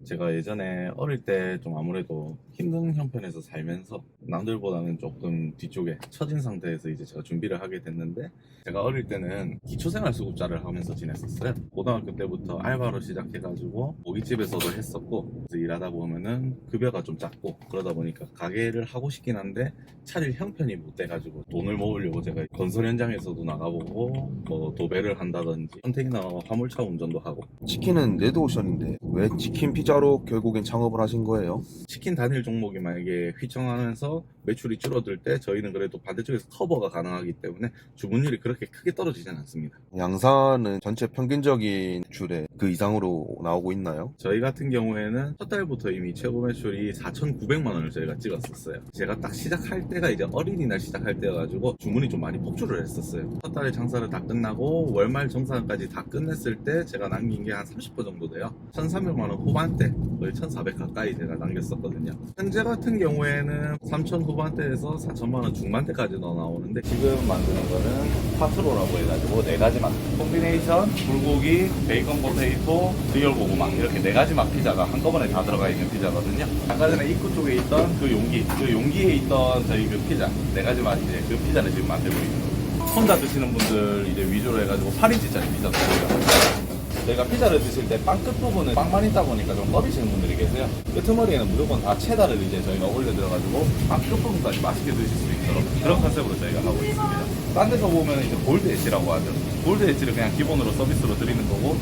제가 예전에 어릴 때 좀 아무래도 힘든 형편에서 살면서 남들보다는 조금 뒤쪽에 처진 상태에서 이제 제가 준비를 하게 됐는데, 제가 어릴 때는 기초생활수급자를 하면서 지냈었어요. 고등학교 때부터 알바로 시작해가지고 고깃집에서도 했었고, 그래서 일하다 보면은 급여가 좀 작고 그러다 보니까 가게를 하고 싶긴 한데 차릴 형편이 못 돼가지고, 돈을 모으려고 제가 건설 현장에서도 나가보고 뭐 도배를 한다든지 컨테이너 화물차 운전도 하고. 치킨은 레드오션인데 왜 치킨 피자로 결국엔 창업을 하신 거예요? 치킨 단일 종목이 만약에 휘청하면서 매출이 줄어들 때 저희는 그래도 반대쪽에서 커버가 가능하기 때문에 주문율이 그렇게 크게 떨어지진 않습니다. 양산은 전체 평균적인 매출의 그 이상으로 나오고 있나요? 저희 같은 경우에는 첫 달부터 이미 최고 매출이 4,900만 원을 저희가 찍었었어요. 제가 딱 시작할 때가 이제 어린이날 시작할 때여가지고 주문이 좀 많이 폭주를 했었어요. 첫 달에 장사를 다 끝나고 월말 정산까지 다 끝냈을 때 제가 남긴 게 한 30% 정도 돼요. 1,300만 원 후반대, 거의 1,400 가까이 제가 남겼었거든요. 현재 같은 경우에는 3,000 후반대에서 4,000만 원 중반대까지도 나오는데, 지금 만드는 거는 파트로라고 해가지고 4가지 맛 콤비네이션, 불고기, 베이컨 포테이토, 리얼 고구마, 이렇게 4가지 맛 피자가 한꺼번에 다 들어가 있는 피자거든요. 아까 전에 입구 쪽에 있던 그 용기에 있던 저희 그 피자 4가지 맛, 이제 그 피자를 지금 만들고 있는 거예요. 혼자 드시는 분들 이제 위주로 해가지고 8인치짜리 피자 드려요. 저희가 피자를 드실 때 빵 끝부분은 빵만 있다 보니까 좀 꺼리시는 분들이 계세요. 끄트머리에는 무조건 다 체다를 이제 저희가 올려드려가지고 빵 끝부분까지 맛있게 드실 수 있도록 그런 컨셉으로 저희가 하고 있습니다. 딴 데서 보면 이제 골드 엣지라고 하죠. 골드 엣지를 그냥 기본으로 서비스로 드리는 거고.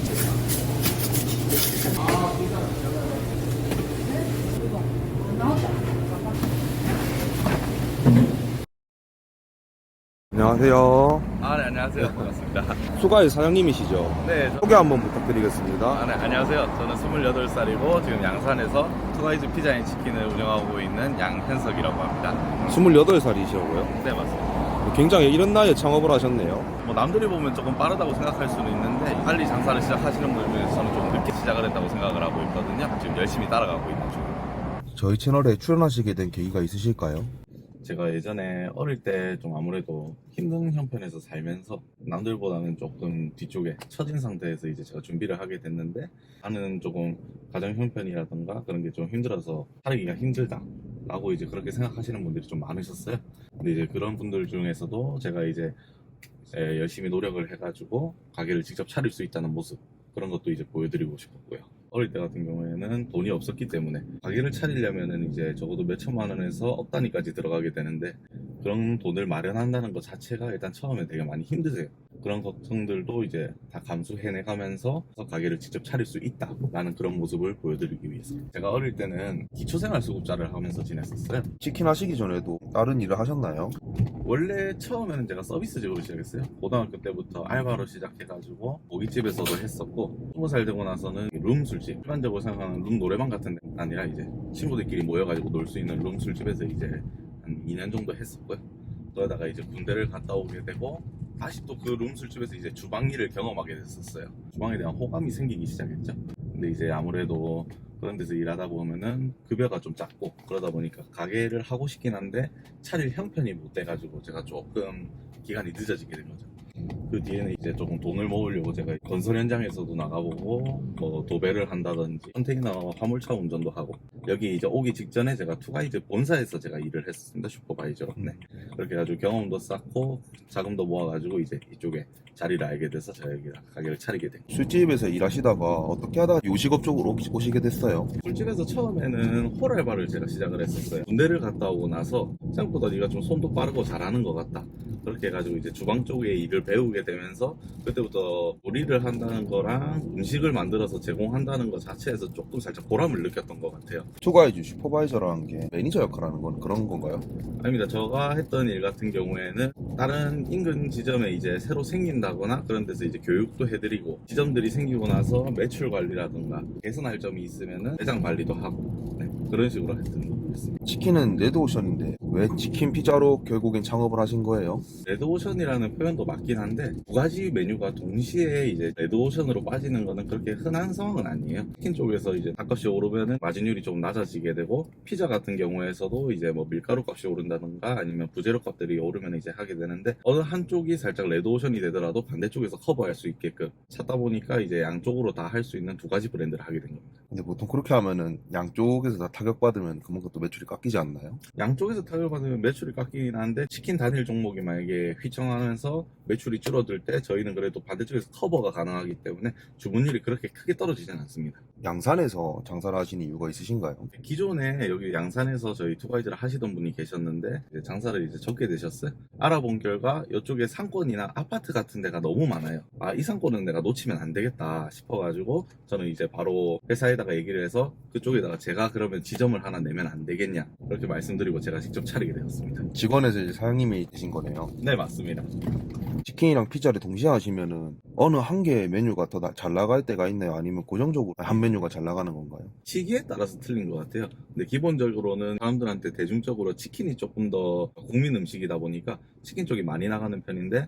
안녕하세요. 네, 안녕하세요. 반갑습니다. 수가의 사장님이시죠? 네, 소개 한번 부탁드리겠습니다. 네, 안녕하세요. 저는 28살이고 지금 양산에서 투가이즈 피자인 치킨을 운영하고 있는 양현석이라고 합니다. 28살이시라고요? 네, 맞습니다. 굉장히 이런 나이에 창업을 하셨네요. 뭐 남들이 보면 조금 빠르다고 생각할 수는 있는데, 빨리 장사를 시작하시는 분들 중에서 저는 좀 늦게 시작을 했다고 생각을 하고 있거든요. 지금 열심히 따라가고 있는 중입니다. 저희 채널에 출연하시게 된 계기가 있으실까요? 제가 예전에 어릴 때 좀 아무래도 힘든 형편에서 살면서 남들보다는 조금 뒤쪽에 처진 상태에서 이제 제가 준비를 하게 됐는데, 나는 조금 가정 형편이라던가 그런 게 좀 힘들어서 살기가 힘들다 라고 이제 그렇게 생각하시는 분들이 좀 많으셨어요. 근데 이제 그런 분들 중에서도 제가 이제 열심히 노력을 해가지고 가게를 직접 차릴 수 있다는 모습, 그런 것도 이제 보여드리고 싶었고요. 어릴 때 같은 경우에는 돈이 없었기 때문에 가게를 차리려면은 이제 적어도 몇 천만 원에서 억 단위까지 들어가게 되는데, 그런 돈을 마련한다는 것 자체가 일단 처음에 되게 많이 힘드세요. 그런 걱정들도 이제 다 감수해내가면서 가게를 직접 차릴 수 있다라는 그런 모습을 보여드리기 위해서. 제가 어릴 때는 기초생활수급자를 하면서 지냈었어요. 치킨 하시기 전에도 다른 일을 하셨나요? 원래 처음에는 제가 서비스직으로 시작했어요. 고등학교 때부터 알바로 시작해가지고 고깃집에서도 했었고, 20살 되고 나서는 룸 술집, 일반적으로 생각하는 룸 노래방 같은 데 아니라 이제 친구들끼리 모여가지고 놀 수 있는 룸 술집에서 이제 한 2년 정도 했었고요. 그러다가 이제 군대를 갔다 오게 되고 다시 또 그 룸 술집에서 이제 주방 일을 경험하게 됐었어요. 주방에 대한 호감이 생기기 시작했죠. 근데 이제 아무래도 그런 데서 일하다 보면은 급여가 좀 작고 그러다 보니까 가게를 하고 싶긴 한데 차릴 형편이 못 돼가지고 제가 조금 기간이 늦어지게 된 거죠. 그 뒤에는 이제 조금 돈을 모으려고 제가 건설 현장에서도 나가보고 뭐 도배를 한다든지 컨테이너 화물차 운전도 하고, 여기 이제 오기 직전에 제가 투가이즈 본사에서 제가 일을 했었습니다. 슈퍼바이저로. 네. 그렇게 해가지고 경험도 쌓고 자금도 모아가지고 이제 이쪽에 자리를 알게 돼서 제가 여기 가게를 차리게 된 거예요. 술집에서 일하시다가 어떻게 하다가 요식업 쪽으로 오시게 됐어요? 술집에서 처음에는 홀 알바를 제가 시작을 했었어요. 군대를 갔다 오고 나서 생각보다 네가 좀 손도 빠르고 잘하는 것 같다, 그렇게 해가지고 이제 주방 쪽에 일을 배우게 되면서 그때부터 요리를 한다는 거랑 음식을 만들어서 제공한다는 것 자체에서 조금 살짝 보람을 느꼈던 것 같아요. 투가이즈 슈퍼바이저라는 게 매니저 역할하는 건 그런 건가요? 아닙니다. 제가 했던 일 같은 경우에는 다른 인근 지점에 이제 새로 생긴다거나 그런 데서 이제 교육도 해드리고, 지점들이 생기고 나서 매출 관리라든가 개선할 점이 있으면은 매장 관리도 하고, 네. 그런 식으로 했던 거 있습니다. 치킨은 레드오션인데 왜 치킨 피자로 결국엔 창업을 하신 거예요? 레드오션이라는 표현도 맞긴 한데 두 가지 메뉴가 동시에 이제 레드오션으로 빠지는 거는 그렇게 흔한 상황은 아니에요. 치킨 쪽에서 이제 닭값이 오르면은 마진율이 좀 낮아지게 되고 피자 같은 경우에서도 이제 뭐 밀가루 값이 오른다든가 아니면 부재료 값들이 오르면 이제 하게 되는데 어느 한쪽이 살짝 레드오션이 되더라도 반대쪽에서 커버할 수 있게끔 찾다 보니까 이제 양쪽으로 다 할 수 있는 두 가지 브랜드를 하게 된 겁니다. 근데 보통 그렇게 하면은 양쪽에서 다 타격받으면 그만큼 또 매출이 깎이지 않나요? 양쪽에서 타격을 받으면 매출이 깎이긴 한데 치킨 단일 종목이 만약에 휘청하면서 매출이 줄어들 때 저희는 그래도 반대쪽에서 커버가 가능하기 때문에 주문율이 그렇게 크게 떨어지진 않습니다. 양산에서 장사를 하신 이유가 있으신가요? 기존에 여기 양산에서 저희 투가이즈를 하시던 분이 계셨는데 이제 장사를 이제 적게 되셨어요. 알아본 결과 이쪽에 상권이나 아파트 같은 데가 너무 많아요. 아, 이 상권은 내가 놓치면 안 되겠다 싶어가지고 저는 이제 바로 회사에다가 얘기를 해서 그쪽에다가 제가 그러면 지점을 하나 내면 안 되겠냐 그렇게 말씀드리고 제가 직접 차리게 되었습니다. 직원에서 이제 사장님이 되신 거네요. 네, 맞습니다. 치킨이랑 피자를 동시에 하시면은 어느 한 개의 메뉴가 더 잘 나갈 때가 있나요? 아니면 고정적으로 한 메뉴가 잘 나가는 건가요? 시기에 따라서 틀린 것 같아요. 근데 기본적으로는 사람들한테 대중적으로 치킨이 조금 더 국민 음식이다 보니까 치킨 쪽이 많이 나가는 편인데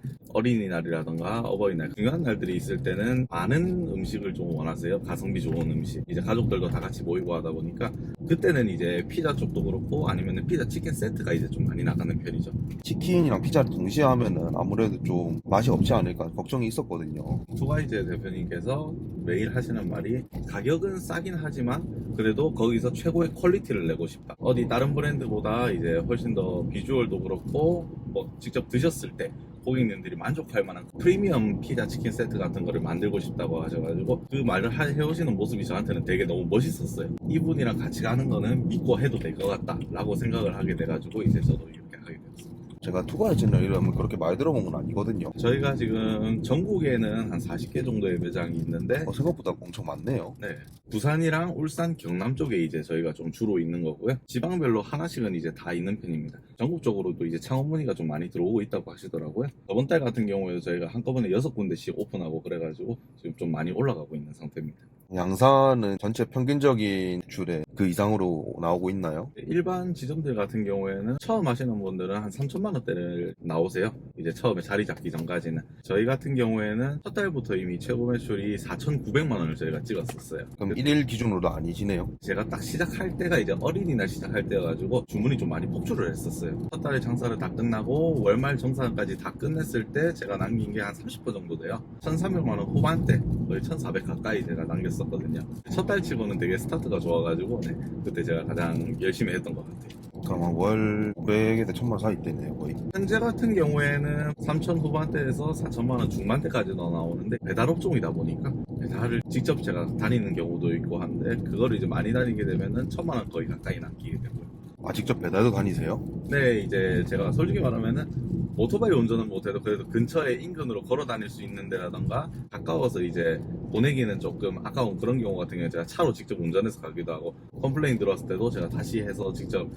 어린이날이라던가 어버이날 중요한 날들이 있을 때는 많은 음식을 좀 원하세요. 가성비 좋은 음식. 이제 가족들도 다 같이 모이고 하다 보니까 그때는 이제 피자 쪽도 그렇고 아니면 피자 치킨 세트가 이제 좀 많이 나가는 편이죠. 치킨이랑 피자를 동시에 하면은 아무래도 좀 맛이 없지 않을까 걱정이 있었거든요. 투가이제 대표님께서 매일 하시는 말이 가격은 싸긴 하지만 그래도 거기서 최고의 퀄리티를 내고 싶다. 어디 다른 브랜드보다 이제 훨씬 더 비주얼도 그렇고 뭐 직접 드셨을 때 고객님들이 만족할 만한 프리미엄 피자 치킨 세트 같은 거를 만들고 싶다고 하셔가지고 그 말을 해오시는 모습이 저한테는 되게 너무 멋있었어요. 이분이랑 같이 가는 거는 믿고 해도 될 것 같다 라고 생각을 하게 돼가지고 이제 저도 이렇게 하게 되었습니다. 제가 투가이즈는 이러면 그렇게 많이 들어본 건 아니거든요. 저희가 지금 전국에는 한 40개 정도의 매장이 있는데 생각보다 엄청 많네요. 네, 부산이랑 울산, 경남 쪽에 이제 저희가 좀 주로 있는 거고요. 지방별로 하나씩은 이제 다 있는 편입니다. 전국적으로도 이제 창업 문의가 좀 많이 들어오고 있다고 하시더라고요. 저번 달 같은 경우에도 저희가 한꺼번에 6군데씩 오픈하고 그래가지고 지금 좀 많이 올라가고 있는 상태입니다. 양산은 전체 평균적인 매출의 그 이상으로 나오고 있나요? 일반 지점들 같은 경우에는 처음 하시는 분들은 한 3천만 원대를 나오세요. 이제 처음에 자리 잡기 전까지는. 저희 같은 경우에는 첫 달부터 이미 최고 매출이 4,900만 원을 저희가 찍었었어요. 그럼 1일 기준으로도 아니시네요? 제가 딱 시작할 때가 이제 어린이날 시작할 때여가지고 주문이 좀 많이 폭주를 했었어요. 첫 달에 장사를 다 끝나고 월말 정산까지 다 끝냈을 때 제가 남긴 게 한 30% 정도 돼요. 1,300만 원 후반대, 거의 1,400 가까이 제가 남겼었거든요. 첫 달 치고는 되게 스타트가 좋아가지고 네, 그때 제가 가장 열심히 했던 것 같아요. 그럼 월 900에서 1000만 사이 때네요 거의. 현재 같은 경우에는 3천 후반대에서 4천만 원 중반대까지도 나오는데 배달 업종이다 보니까 배달을 직접 제가 다니는 경우도 있고 한데 그거를 이제 많이 다니게 되면은 1,000만 원 거의 가까이 남기게 되고요. 아 직접 배달도 다니세요? 네, 이제 제가 솔직히 말하면은 오토바이 운전은 못해도 그래도 근처에 인근으로 걸어 다닐 수 있는 데라던가 가까워서 이제 보내기는 조금 아까운 그런 경우 같은 경우에 제가 차로 직접 운전해서 가기도 하고 컴플레인 들어왔을 때도 제가 다시 해서 직접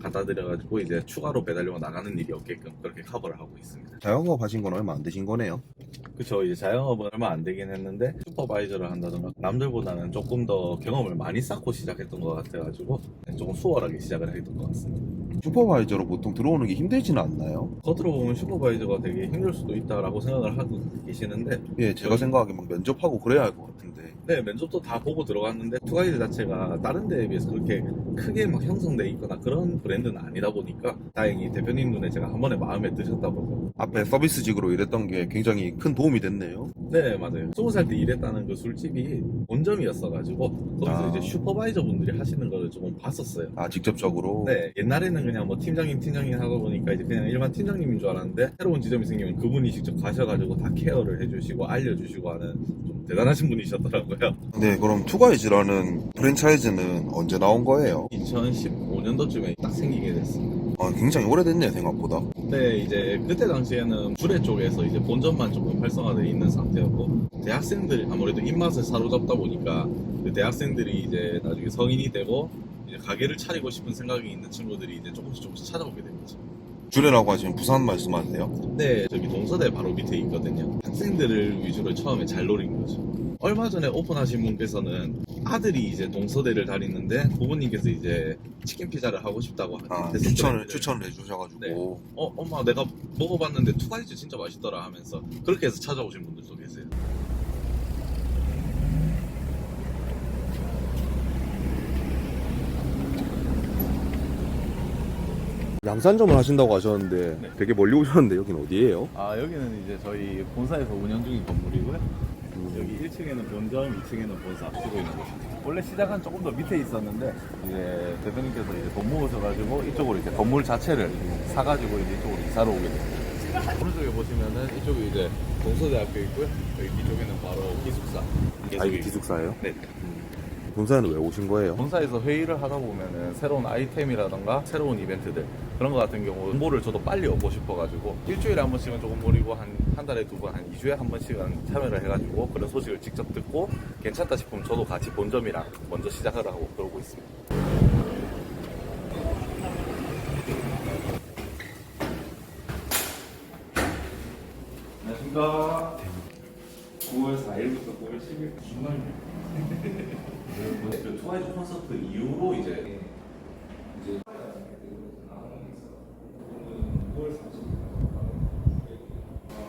갖다 드려가지고 이제 추가로 배달료가 나가는 일이 없게끔 그렇게 커버를 하고 있습니다. 자영업 하신 건 얼마 안 되신 거네요? 그쵸, 이제 자영업은 얼마 안 되긴 했는데 슈퍼바이저를 한다던가 남들보다는 조금 더 경험을 많이 쌓고 시작했던 것 같아가지고 조금 수월하게 시작을 했던 것 같습니다. 슈퍼바이저로 보통 들어오는 게 힘들지는 않나요? 겉으로 보면 슈퍼바이저가 되게 힘들 수도 있다라고 생각을 하고 계시는데 예, 제가 생각하기에 막 면접하고 그래야 할 것 같은데. 네, 면접도 다 보고 들어갔는데 투가이드 자체가 다른 데에 비해서 그렇게 크게 막 형성돼 있거나 그런 브랜드는 아니다 보니까 다행히 대표님 눈에 제가 한 번에 마음에 드셨다고. 앞에 서비스직으로 일했던 게 굉장히 큰 도움이 됐네요. 네, 맞아요. 20살 때 일했다는 그 술집이 본점이었어가지고 거기서 이제 슈퍼바이저 분들이 하시는 거를 조금 봤었어요. 아 직접적으로? 네, 옛날에는 그냥 뭐 팀장님 하다 보니까 이제 그냥 일반 팀장님인 줄 알았는데 새로운 지점이 생기면 그분이 직접 가셔가지고 다 케어를 해주시고 알려주시고 하는 좀 대단하신 분이셨더라고요. 네, 그럼 투가이즈라는 프랜차이즈는 언제 나온 거예요? 2015년도쯤에 딱 생기게 됐습니다. 아, 굉장히 오래됐네요, 생각보다. 네, 이제 그때 당시에는 주례 쪽에서 이제 본점만 조금 활성화되어 있는 상태였고 대학생들 아무래도 입맛을 사로잡다 보니까 그 대학생들이 이제 나중에 성인이 되고 이제 가게를 차리고 싶은 생각이 있는 친구들이 이제 조금씩 찾아오게 된 거죠. 주례라고 하시면 부산 말씀하세요? 네, 저기 동서대 바로 밑에 있거든요. 학생들을 위주로 처음에 잘 노린 거죠. 얼마 전에 오픈하신 분께서는 아들이 이제 동서대를 다니는데 부모님께서 이제 치킨 피자를 하고 싶다고 추천을 해주셔가지고. 네. 엄마 내가 먹어봤는데 투바이즈 진짜 맛있더라 하면서 그렇게 해서 찾아오신 분들도 계세요. 양산점을 하신다고 하셨는데 네. 되게 멀리 오셨는데 여긴 어디예요? 아 여기는 이제 저희 본사에서 운영 중인 건물이고요. 여기 1층에는 본점, 2층에는 본사 쓰고 있는 곳입니다. 원래 시작은 조금 더 밑에 있었는데 이제 대표님께서 이제 돈 모으셔가지고 이쪽으로 이제 건물 자체를 사가지고 이제 이쪽으로 이사를 오게 됐습니다. 오른쪽에 보시면은 이쪽이 이제 동서대학교 있고요. 여기 뒤쪽에는 바로 기숙사. 이게 기숙사예요? 네. 본사에는 왜 오신 거예요? 본사에서 회의를 하다 보면은 새로운 아이템이라던가 새로운 이벤트들 그런 거 같은 경우 홍보를 저도 빨리 오고 싶어가지고 일주일에 한 번씩은 조금 모이고 한 달에 두 번, 한 2주에 한 번씩은 참여를 해가지고 그런 소식을 직접 듣고 괜찮다 싶으면 저도 같이 본점이랑 먼저 시작을 하고 그러고 있습니다. 안녕하십니까. 9월 4일부터 9월 10일 주말입니다. 그 트와이즈 콘서트 이후로 이제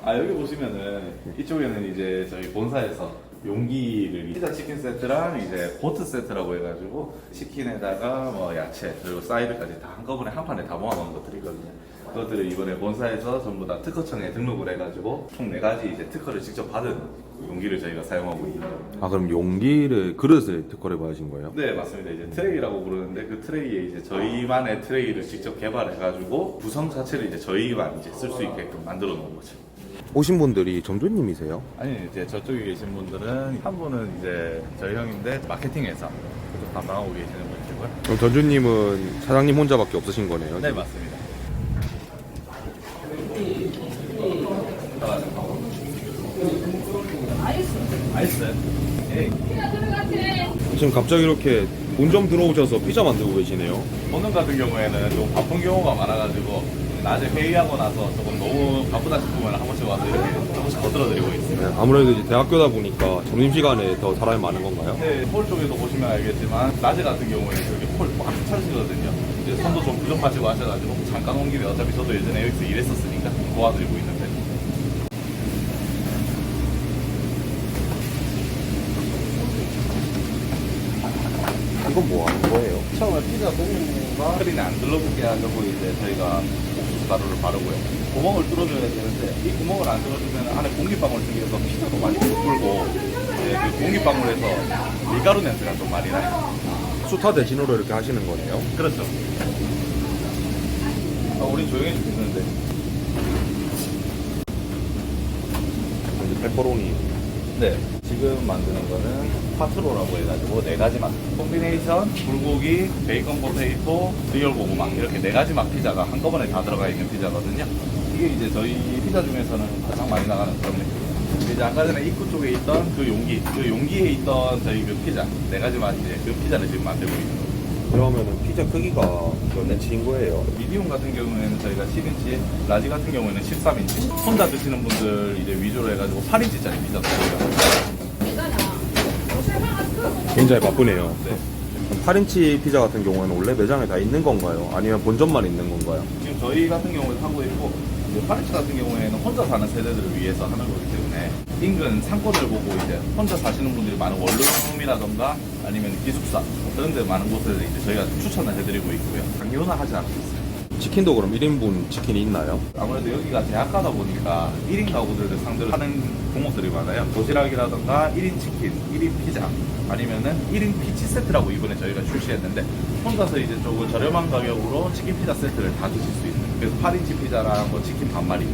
여기 보시면은 이쪽에는 이제 저희 본사에서 용기를 피자 치킨 세트랑 이제 보트 세트라고 해가지고 치킨에다가 뭐 야채 그리고 사이드까지 다 한꺼번에 한 판에 다 모아놓은 것들이거든요. 그것들을 이번에 본사에서 전부 다 특허청에 등록을 해가지고 총 4가지 이제 특허를 직접 받은 용기를 저희가 사용하고 있는 겁니다. 그럼 용기를 그릇을 특허를 받으신 거예요? 네, 맞습니다. 이제 트레이라고 부르는데 그 트레이에 이제 저희만의 트레이를 직접 개발해가지고 구성 자체를 이제 저희만 이제 쓸 수 있게끔 만들어 놓은 거죠. 오신 분들이 점주님이세요? 아니 이제 저쪽에 계신 분들은 한 분은 이제 저희 형인데 마케팅에서 그쪽 담당하고 계시는 분이시고요. 그럼 점주님은 사장님 혼자밖에 없으신 거네요? 네, 지금? 맞습니다. 아이스. 예. 지금 갑자기 이렇게 본점 들어오셔서 피자 만들고 계시네요? 오늘 같은 경우에는 좀 바쁜 경우가 많아가지고 낮에 회의하고 나서 조금 너무 바쁘다 싶으면 한 번씩 와서 이렇게 한 번씩 거들어드리고 있습니다. 네, 아무래도 이제 대학교다 보니까 점심시간에 더 사람이 많은 건가요? 네, 홀 쪽에도 보시면 알겠지만 낮에 같은 경우에는 저기 홀꽉 차시거든요. 이제 손도 좀 부족하시고 하셔가지고 잠깐 온 김에 어차피 저도 예전에 여기서 일했었으니까 도와드리고 있는 편입니다. 이건 뭐 하는 거예요? 처음에 피자 도구가 스크린에 안 들러붙게 하려고 이제 저희가 옥수수 가루를 바르고요. 구멍을 뚫어줘야 되는데 이 구멍을 안 뚫어주면 안에 공기방울 생겨서 피자도 많이 못 불고 이제 그 공기방울에서 밀가루 냄새가 좀 많이 나요. 수타 대신으로 이렇게 하시는 거네요? 그렇죠. 우리 조용히 죽겠는데. 이제 페퍼로니. 네. 지금 만드는 거는 파트로라고 해가지고 4가지 맛. 콤비네이션, 불고기, 베이컨 포테이토, 리얼 고구마 이렇게 4가지 맛 피자가 한꺼번에 다 들어가 있는 피자거든요. 이게 이제 저희 피자 중에서는 가장 많이 나가는 그런 메뉴예요. 이제 아까 전에 입구 쪽에 있던 그 용기에 있던 저희 그 피자 4가지 맛 이제 그 피자를 지금 만들고 있는 거예요. 그러면은 피자 크기가 몇 인치인 거예요? 미디움 같은 경우에는 저희가 10인치, 라지 같은 경우에는 13인치. 혼자 드시는 분들 이제 위주로 해가지고 8인치짜리 피자 드립니다. 굉장히 바쁘네요. 네. 8인치 피자 같은 경우에는 원래 매장에 다 있는 건가요? 아니면 본점만 있는 건가요? 지금 저희 같은 경우에 하고 있고, 이제 파리치 같은 경우에는 혼자 사는 세대들을 위해서 하는 거기 때문에 인근 상권을 보고 이제 혼자 사시는 분들이 많은 원룸이라던가 아니면 기숙사 그런 데 많은 곳에 이제 저희가 추천을 해드리고 있고요. 강요는 하지 않고 있어요. 치킨도 그럼 1인분 치킨이 있나요? 아무래도 여기가 대학가다 보니까 1인 가구들을 상대로 하는 종목들이 많아요. 도시락이라던가 1인 치킨, 1인 피자, 아니면은 1인 피치 세트라고 이번에 저희가 출시했는데 혼자서 이제 조금 저렴한 가격으로 치킨 피자 세트를 다 드실 수 있는 그래서 8인치 피자랑 뭐 치킨 반마리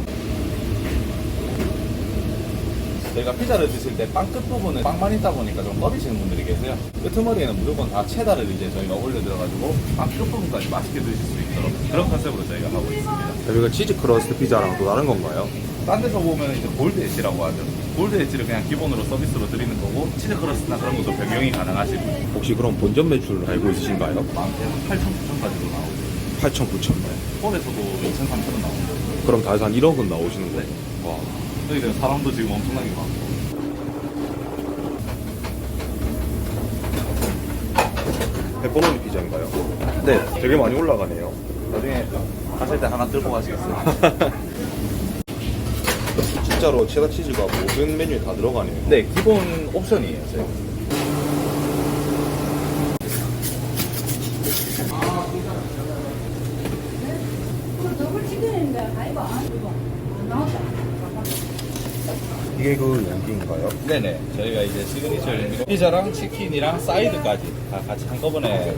저희가 피자를 드실 때 빵 끝부분은 빵만 있다 보니까 좀 꺼리시는 분들이 계세요. 끄트머리에는 무조건 다 체다를 이제 저희가 올려드려가지고 빵 끝부분까지 맛있게 드실 수 있도록 그런 컨셉으로 저희가 하고 있습니다. 여기가 치즈 크러스트 피자랑 또 다른 건가요? 딴 데서 보면 이제 골드 엣지라고 하죠. 골드 엣지를 그냥 기본으로 서비스로 드리는 거고 치즈 크러스트나 그런 것도 변경이 가능하시고 혹시 그럼 본점 매출 알고 있으신가요? 많게는 8,000, 9,000까지도 나오고 8,000, 9,000. 홀에서도 2,000, 3,000은 나오고 그럼 다해서 한 1억은 나오시는 거예요? 와. 저희는 사람도 지금 엄청나게 많고 페퍼로니 피자인가요? 네. 되게 많이 올라가네요. 나중에 가실 때 하나 들고 가시겠어요? 진짜로 체다 치즈가 모든 메뉴에 다 들어가네요. 네, 기본 옵션이에요, 저희. 더블 치킨인데 아이고 안 나왔다. 이게 그 양기인가요? 네네. 저희가 이제 시그니처 피자랑 치킨이랑 사이드까지 다 같이 한꺼번에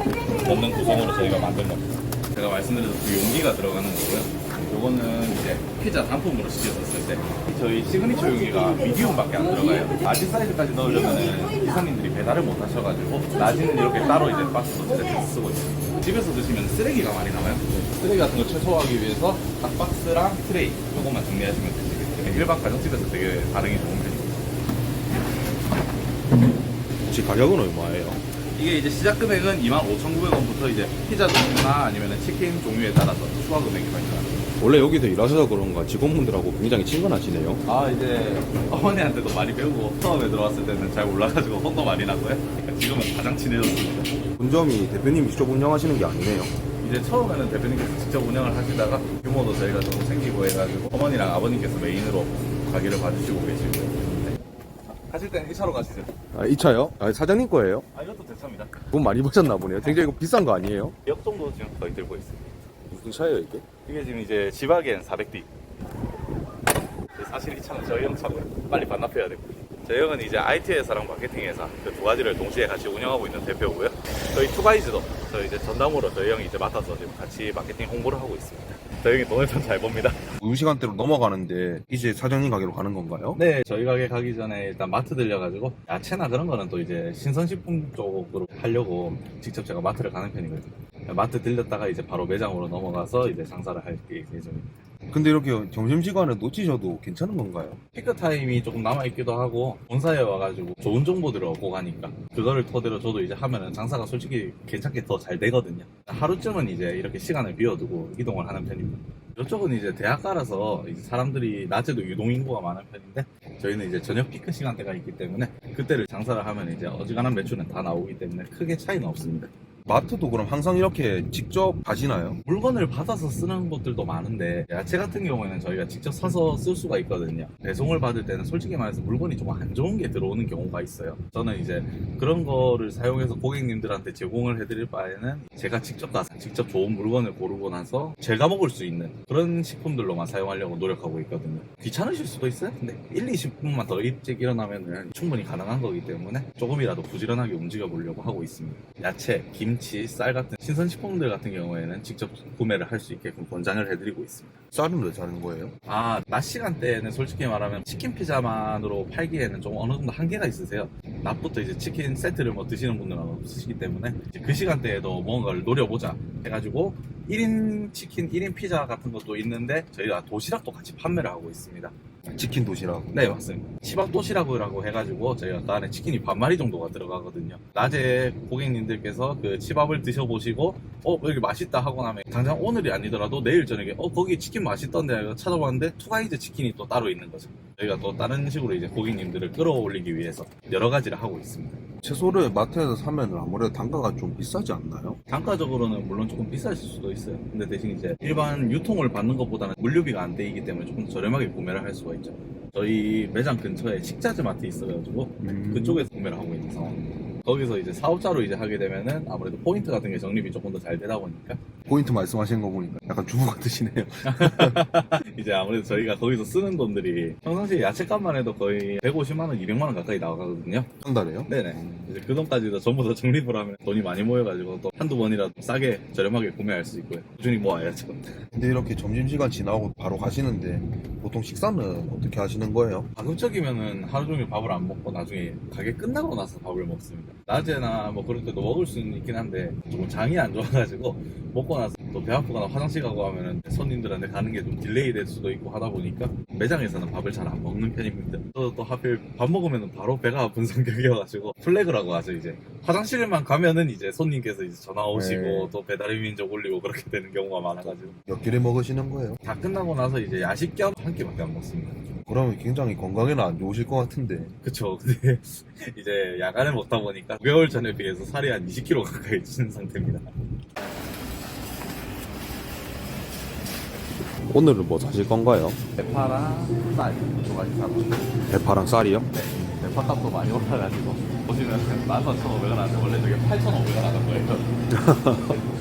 넣는 구성으로 저희가 만든 겁니다. 제가 말씀드린 그 용기가 들어가는 거고요. 요거는 이제 피자 단품으로 시켰었을 때 저희 시그니처 용기가 미디움밖에 안 들어가요. 라지 사이즈까지 넣으려면 기사님들이 배달을 못 하셔가지고 라지는 이렇게 따로 이제 박스 소재를 쓰고 있어요. 집에서 드시면 쓰레기가 많이 남아요. 쓰레기 같은 거 최소화하기 위해서 딱 박스랑 트레이 요것만 정리하시면 되시겠어요. 일반 가정집에서 되게 반응이 좋은 편이에요. 혹시 가격은 얼마예요? 이게 이제 시작 금액은 25,900원부터 이제 피자 종류나 아니면 치킨 종류에 따라서 추가 금액이 발생합니다. 원래 여기서 일하셔서 그런가 직원분들하고 굉장히 친근하시네요. 아, 이제 어머니한테도 많이 배우고 처음에 들어왔을 때는 잘 몰라가지고 혼도 많이 나고요. 지금은 가장 친해졌습니다. 본점이 대표님이 직접 운영하시는 게 아니네요. 이제 처음에는 대표님께서 직접 운영을 하시다가 규모도 저희가 좀 생기고 해가지고 어머니랑 아버님께서 메인으로 가게를 봐주시고 계시고요. 네. 가실 때는 1차로 가시죠. 아, 이 차요? 아, 사장님 거예요? 아, 이것도 제 차입니다. 돈 많이 버셨나 보네요. 굉장히 이거 비싼 거 아니에요? 역 정도 지금 거의 들고 있습니다. 무슨 차예요, 이게? 이게 지금 이제 지바겐 400D. 사실 이 차는 저희 형 차고요. 빨리 반납해야 되고. 저희 형은 이제 IT 회사랑 마케팅 회사 그 두 가지를 동시에 같이 운영하고 있는 대표고요. 저희 투가이즈도 저희 이제 전담으로 저희 형이 이제 맡아서 지금 같이 마케팅 홍보를 하고 있습니다. 저희 형이 돈을 좀 잘 법니다. 시간대로 넘어가는데 이제 사장님 가게로 가는 건가요? 네, 저희 가게 가기 전에 일단 마트 들려가지고 야채나 그런 거는 또 이제 신선식품 쪽으로 하려고 직접 제가 마트를 가는 편이거든요. 마트 들렸다가 이제 바로 매장으로 넘어가서 이제 장사를 할 예정입니다. 근데 이렇게 점심시간에 놓치셔도 괜찮은 건가요? 피크 타임이 조금 남아있기도 하고 본사에 와가지고 좋은 정보들을 얻고 가니까 그거를 토대로 저도 이제 하면은 장사가 솔직히 괜찮게 더 잘 되거든요. 하루쯤은 이제 이렇게 시간을 비워두고 이동을 하는 편입니다. 이쪽은 이제 대학가라서 이제 사람들이 낮에도 유동인구가 많은 편인데 저희는 이제 저녁 피크 시간대가 있기 때문에 그때를 장사를 하면 이제 어지간한 매출은 다 나오기 때문에 크게 차이는 없습니다. 마트도 그럼 항상 이렇게 직접 가시나요? 물건을 받아서 쓰는 곳들도 많은데 야채 같은 경우에는 저희가 직접 사서 쓸 수가 있거든요. 배송을 받을 때는 솔직히 말해서 물건이 좀 안 좋은 게 들어오는 경우가 있어요. 저는 이제 그런 거를 사용해서 고객님들한테 제공을 해드릴 바에는 제가 직접 가서 직접 좋은 물건을 고르고 나서 제가 먹을 수 있는 그런 식품들로만 사용하려고 노력하고 있거든요. 귀찮으실 수도 있어요. 근데 1-20분만 더 일찍 일어나면 충분히 가능한 거기 때문에 조금이라도 부지런하게 움직여 보려고 하고 있습니다. 야채, 김치, 쌀 같은 신선식품들 같은 경우에는 직접 구매를 할 수 있게끔 권장을 해드리고 있습니다. 쌀은 왜 사는 거예요? 낮 시간대에는 솔직히 말하면 치킨 피자만으로 팔기에는 좀 어느 정도 한계가 있으세요. 낮부터 이제 치킨 세트를 뭐 드시는 분들은 없으시기 때문에 이제 그 시간대에도 뭔가를 노려보자 해가지고 1인 치킨, 1인 피자 같은 것도 있는데 저희가 도시락도 같이 판매를 하고 있습니다. 치킨 도시락. 네, 맞습니다. 치밥 도시락이라고 해가지고 저희가 그 안에 치킨이 반마리 정도가 들어가거든요. 낮에 고객님들께서 그 치밥을 드셔보시고 여기 맛있다 하고 나면 당장 오늘이 아니더라도 내일 저녁에 거기 치킨 맛있던데 찾아봤는데 투가이즈 치킨이 또 따로 있는 거죠. 저희가 또 다른 식으로 이제 고객님들을 끌어올리기 위해서 여러 가지를 하고 있습니다. 채소를 마트에서 사면 아무래도 단가가 좀 비싸지 않나요? 단가적으로는 물론 조금 비싸실 수도 있어요. 근데 대신 이제 일반 유통을 받는 것보다는 물류비가 안 되기 때문에 조금 저렴하게 구매를 할 수가 있죠. 저희 매장 근처에 식자재 마트 있어가지고 그쪽에서 구매를 하고 있는 상황입니다. 거기서 이제 사업자로 이제 하게 되면은 아무래도 포인트 같은 게 적립이 조금 더 잘 되다 보니까 포인트 말씀하시는 거 보니까 약간 주부 같으시네요. 이제 아무래도 저희가 거기서 쓰는 돈들이 평상시에 야채값만 해도 거의 150만원, 200만원 가까이 나가거든요. 한 달에요? 네네. 이제 그 돈까지도 전부 다 적립을 하면 돈이 많이 모여가지고 또 한두 번이라도 싸게 저렴하게 구매할 수 있고요. 꾸준히 모아야죠. 근데 이렇게 점심시간 지나고 바로 가시는데 보통 식사는 어떻게 하시는 거예요? 가급적이면은 하루 종일 밥을 안 먹고 나중에 가게 끝나고 나서 밥을 먹습니다. 낮에나 뭐 그럴 때도 먹을 수는 있긴 한데 조금 장이 안 좋아가지고 먹고 나서 또 배 아프거나 화장실 가고 하면은 손님들한테 가는 게 좀 딜레이 될 수도 있고 하다 보니까 매장에서는 밥을 잘 안 먹는 편입니다. 저도 또 하필 밥 먹으면 바로 배가 아픈 성격이어가지고 플래그라고 하죠. 이제 화장실만 가면은 이제 손님께서 이제 전화 오시고 네. 또 배달의 민족 올리고 그렇게 되는 경우가 많아가지고 몇 개를 먹으시는 거예요? 다 끝나고 나서 이제 야식 겸 한 끼밖에 안 먹습니다. 그러면 굉장히 건강에는 안 좋으실 것 같은데. 그쵸. 근데 이제 야간에 먹다 보니까 9개월 전에 비해서 살이 한 20kg 가까이 찌는 상태입니다. 오늘은 뭐 사실 건가요? 대파랑 쌀 두 가지 사고. 대파랑 쌀이요? 네. 대파 값도 많이 올라가지고 보시면 11,500원 하는데 원래 저게 8,500원 하는 거예요.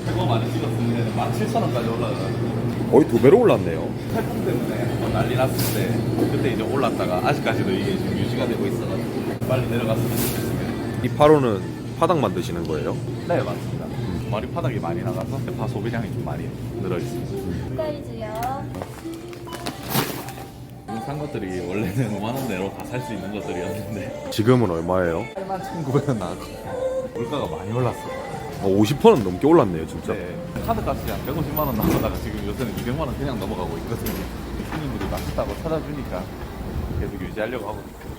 최고 많이 찍었으면 17,000원까지 올라가가지고 거의 2배로 올랐네요. 태풍 때문에 한번 난리 났을 때 그때 이제 올랐다가 아직까지도 이게 지금 유지가 되고 있어가지고 빨리 내려갔으면 좋겠습니다. 이 파로는 파닭 만드시는 거예요? 네, 맞습니다. 머리 파닥이 많이 나가서 대파 소비량이 좀 많이 늘어 있습니다. 사이즈요. 지금 산 것들이 원래는 5만원 내로 다 살 수 있는 것들이었는데 지금은 얼마예요? 81,900원 나왔고 물가가 많이 올랐어요. 50%는 넘게 올랐네요, 진짜. 네, 카드값이 한 150만원 나가다가 지금 요새는 200만원 그냥 넘어가고 있거든요. 손님들이 맛있다고 찾아주니까 계속 유지하려고 하고 있어요.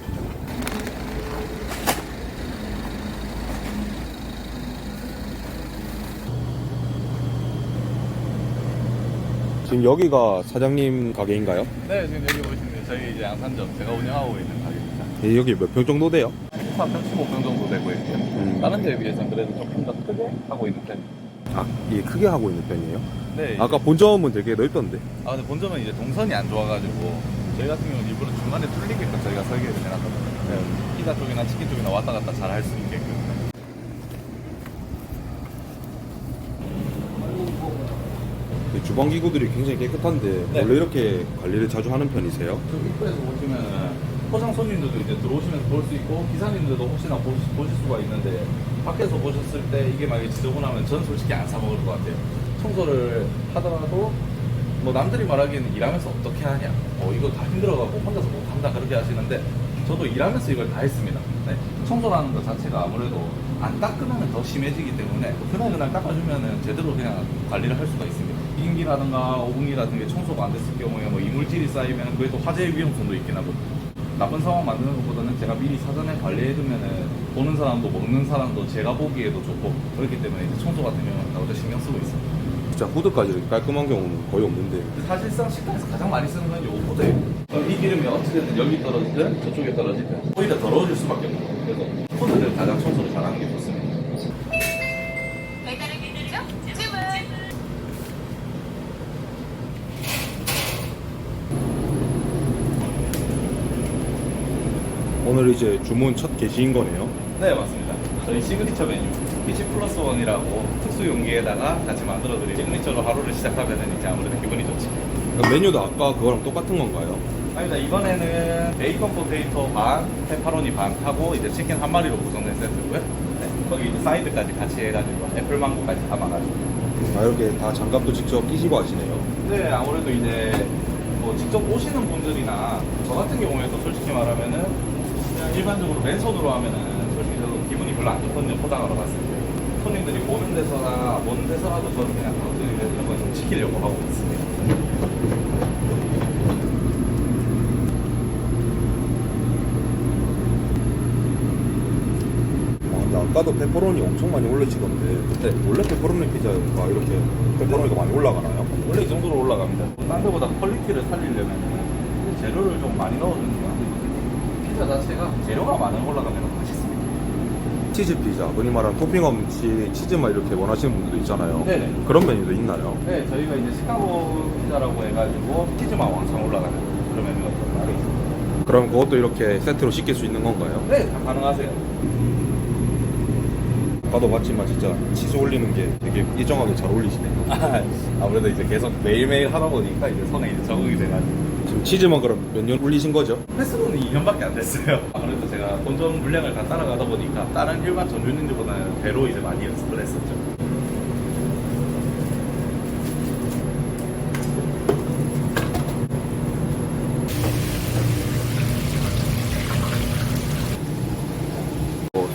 지금 여기가 사장님 가게인가요? 네, 지금 여기 보시면 저희 이제 양산점 제가 운영하고 있는 가게입니다. 예, 여기 몇 평 정도 돼요? 15평 정도 되고 있고요. 다른 데에 비해서는 그래도 조금 더 크게 하고 있는 편이에요. 아, 이게 크게 하고 있는 편이에요? 네. 아까 본점은 되게 넓던데. 근데 본점은 이제 동선이 안 좋아가지고 저희 같은 경우는 일부러 중간에 뚫리게끔 저희가 설계를 해놨거든요. 네, 피자 쪽이나 치킨 쪽이나 왔다 갔다 잘 할 수 있게끔. 이 주방 기구들이 굉장히 깨끗한데 네. 원래 이렇게 관리를 자주 하는 편이세요? 저 입구에서 보시면은 포장 손님들도 이제 들어오시면서 볼 수 있고 기사님들도 혹시나 보실 수가 있는데 밖에서 보셨을 때 이게 만약에 지저분하면 저는 솔직히 안 사 먹을 것 같아요. 청소를 하더라도 뭐 남들이 말하기에는 일하면서 어떻게 하냐, 이거 다 힘들어가고 혼자서 못한다 그렇게 하시는데 저도 일하면서 이걸 다 했습니다. 네. 청소라는 것 자체가 아무래도 안 닦으면 더 심해지기 때문에 그날 닦아주면은 제대로 그냥 관리를 할 수가 있습니다. 비행기라든가 오븐기 같은 게 청소가 안 됐을 경우에 뭐 이물질이 쌓이면 그게 또 화재의 위험성도 있긴 하거든요. 나쁜 상황 만드는 것보다는 제가 미리 사전에 관리해두면은 보는 사람도 먹는 사람도 제가 보기에도 좋고 그렇기 때문에 이제 청소 같은 경우는 나보다 신경 쓰고 있어요. 진짜 후드까지 이렇게 깔끔한 경우는 거의 없는데. 사실상 식당에서 가장 많이 쓰는 건 요 후드예요. 이 기름이 어찌됐든 여기 떨어지든 저쪽에 떨어지든 오히려 더러워질 수밖에 없어요. 그래서 후드를 가장 청소를 잘하는 게 좋습니다. 배달의 민주죠? 주문. 오늘 이제 주문 첫 게시인 거네요. 네, 맞습니다. 저희 시그니처 메뉴 피치 플러스 원이라고 특수 용기에다가 같이 만들어드린 시그니처로 하루를 시작하면 이제 아무래도 기분이 좋지. 그럼 메뉴도 아까 그거랑 똑같은 건가요? 아니다, 이번에는 베이컨 포테이토 반, 페퍼로니 반 하고 이제 치킨 한 마리로 구성된 세트고요. 네, 거기 이제 사이드까지 같이 해가지고 애플망고까지 담아가지고. 이렇게 다 장갑도 직접 끼시고 하시네요. 네, 아무래도 이제 뭐 직접 오시는 분들이나 저 같은 경우에도 솔직히 말하면은 그냥 일반적으로 맨손으로 하면은 솔직히 저도 기분이 별로 안 좋거든요. 포장하러 갔을 때. 손님들이 보는 데서나 보는 데서라도 저는 그냥 가격들이 이런 걸 좀 지키려고 하고 있습니다. 근데 아까도 페퍼로니 엄청 많이 올려지던데. 네. 원래 페퍼로니 피자가 이렇게 페퍼로니가 많이 올라가나요? 원래 이 정도로 올라갑니다. 딴 데보다 퀄리티를 살리려면 재료를 좀 많이 넣어주는 게 안 피자 자체가 재료가 많이 올라가면 맛있습니다. 치즈 피자, 흔히 말하는 토핑 없이 치즈만 이렇게 원하시는 분들도 있잖아요. 네네. 그런 메뉴도 있나요? 네, 저희가 이제 시카고 피자라고 해가지고 치즈만 왕창 올라가는 그런 메뉴가 좀 많이 있습니다. 그럼 그것도 이렇게 세트로 시킬 수 있는 건가요? 네, 다 가능하세요. 아까도 봤지만 진짜 치즈 올리는 게 되게 일정하게 잘 어울리시네요. 아무래도 이제 계속 매일매일 하다 보니까 이제 손에 이제 적응이 돼가지고. 지금 치즈만 그럼 몇 년 올리신 거죠? 횟수로는 2년밖에 안 됐어요. 아무래도 제가 본점 물량을 다 따라가다 보니까 다른 일반 전주님들보다는 배로 이제 많이 연습을 했었죠.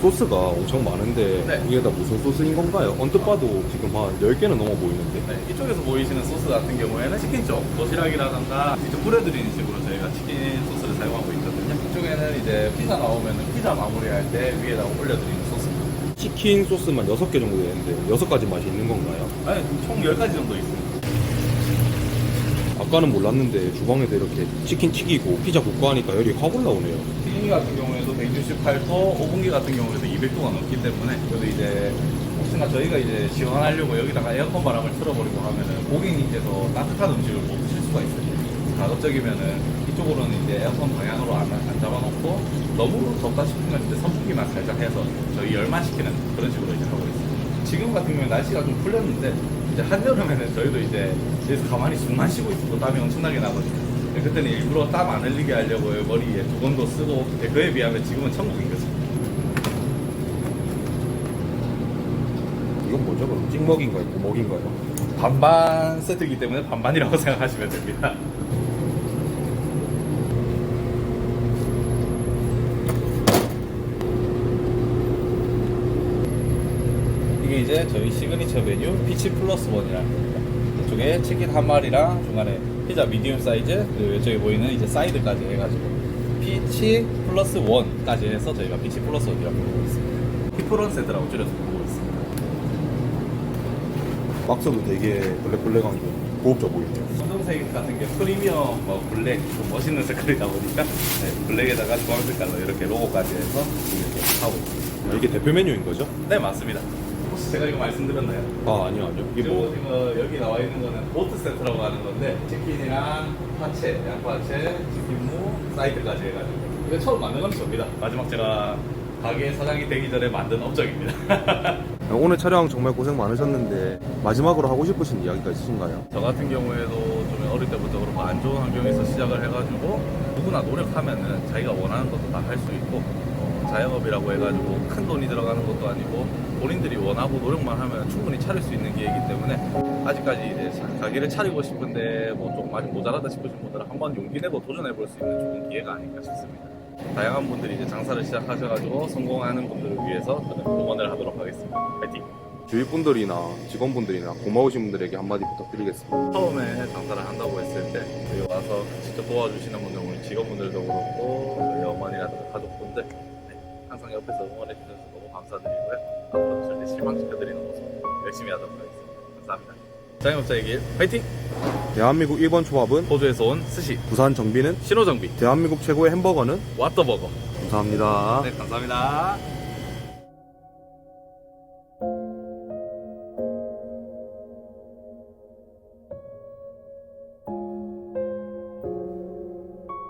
소스가 엄청 많은데 네. 이게 다 무슨 소스인 건가요? 언뜻 봐도 지금 한 10개는 넘어 보이는데. 네, 이쪽에서 보이시는 소스 같은 경우에는 치킨 쪽 도시락이라던가 직접 뿌려드리는 식으로 저희가 치킨 소스를 사용하고 있거든요. 이쪽에는 이제 피자 나오면은 피자 마무리할 때 위에다가 올려드리는 소스입니다. 치킨 소스만 6개 정도 되는데 6가지 맛이 있는 건가요? 네, 총 10가지 정도 있습니다. 아까는 몰랐는데 주방에도 이렇게 치킨 튀기고 피자 굽고 하니까 열이 확 올라오네요. 튀김기 같은 경우에도 168도, 오븐기 같은 경우에도 200도가 넘기 때문에 그래도 이제 혹시나 저희가 이제 시원하려고 여기다가 에어컨 바람을 틀어버리고 하면은 고객님께서 따뜻한 음식을 못 드실 수가 있어요. 가급적이면은 이쪽으로는 이제 에어컨 방향으로 안 잡아놓고 너무 덥다 싶으면 이제 선풍기만 살짝 해서 저희 열만 시키는 그런 식으로 이제 하고 있습니다. 지금 같은 경우에 날씨가 좀 풀렸는데 이제 한여름에는 저희도 이제 여기서 가만히 숨만 쉬고 있어도 땀이 엄청나게 나거든요. 그때는 일부러 땀 안 흘리게 하려고 머리에 두건도 쓰고 그에 비하면 지금은 천국인 거죠. 이건 뭐죠 그럼? 찍먹인가요? 고먹인가요? 반반 세트이기 때문에 반반이라고 생각하시면 됩니다. 이게 이제 저희 시그니처 메뉴 피치 플러스 원이라는 겁니다. 이쪽에 치킨 한 마리랑 중간에 피자 미디움 사이즈 그리고 이쪽에 보이는 이제 사이드까지 해가지고 피치 플러스 원까지 해서 저희가 피치 플러스 원이라고 부르고 있습니다. 피프런 세트라고 줄여서 부르고 있습니다. 박스도 되게 블랙블랙한 게 고급져 보이네요. 검정색 같은 게 프리미엄 블랙 좀 멋있는 색깔이다 보니까 블랙에다가 주황 색깔로 이렇게 로고까지 해서 이렇게 하고 있습니다. 이게 대표 메뉴인 거죠? 네, 맞습니다. 혹시 제가 이거 말씀드렸나요? 아니요. 이게 뭐? 지금 여기 나와 있는 거는 보트 세트라고 하는 건데 치킨이랑 파채, 양파채, 치킨무, 사이드까지 해가지고 이거 처음 만든 건 저입니다. 마지막 제가 가게 사장이 되기 전에 만든 업적입니다. 오늘 촬영 정말 고생 많으셨는데 마지막으로 하고 싶으신 이야기가 있으신가요? 저 같은 경우에도 좀 어릴 때부터 그렇고 안 좋은 환경에서 시작을 해가지고 누구나 노력하면은 자기가 원하는 것도 다 할 수 있고 자영업이라고 해가지고 큰 돈이 들어가는 것도 아니고 본인들이 원하고 노력만 하면 충분히 차릴 수 있는 기회이기 때문에 아직까지 이제 가게를 차리고 싶은데 뭐 조금 아직 모자라다 싶으신 분들은 한번 용기 내고 도전해 볼 수 있는 좋은 기회가 아닐까 싶습니다. 다양한 분들이 이제 장사를 시작하셔가지고 성공하는 분들을 위해서 저는 응원을 하도록 하겠습니다. 파이팅! 주위 분들이나 직원분들이나 고마우신 분들에게 한마디 부탁드리겠습니다. 처음에 장사를 한다고 했을 때 여기 와서 직접 도와주시는 분들, 우리 직원분들도 그렇고 저희 어머니라든가 가족분들 항상 옆에서 응원해 주셔서 너무 감사드리고요. 앞으로 절대 실망시켜드리는 모습 열심히 하도록 하겠습니다. 감사합니다. 자영업자의 길 파이팅! 대한민국 1번 초밥은 호주에서 온 스시, 부산 정비는 신호정비, 대한민국 최고의 햄버거는 왓더버거. 감사합니다. 네, 감사합니다.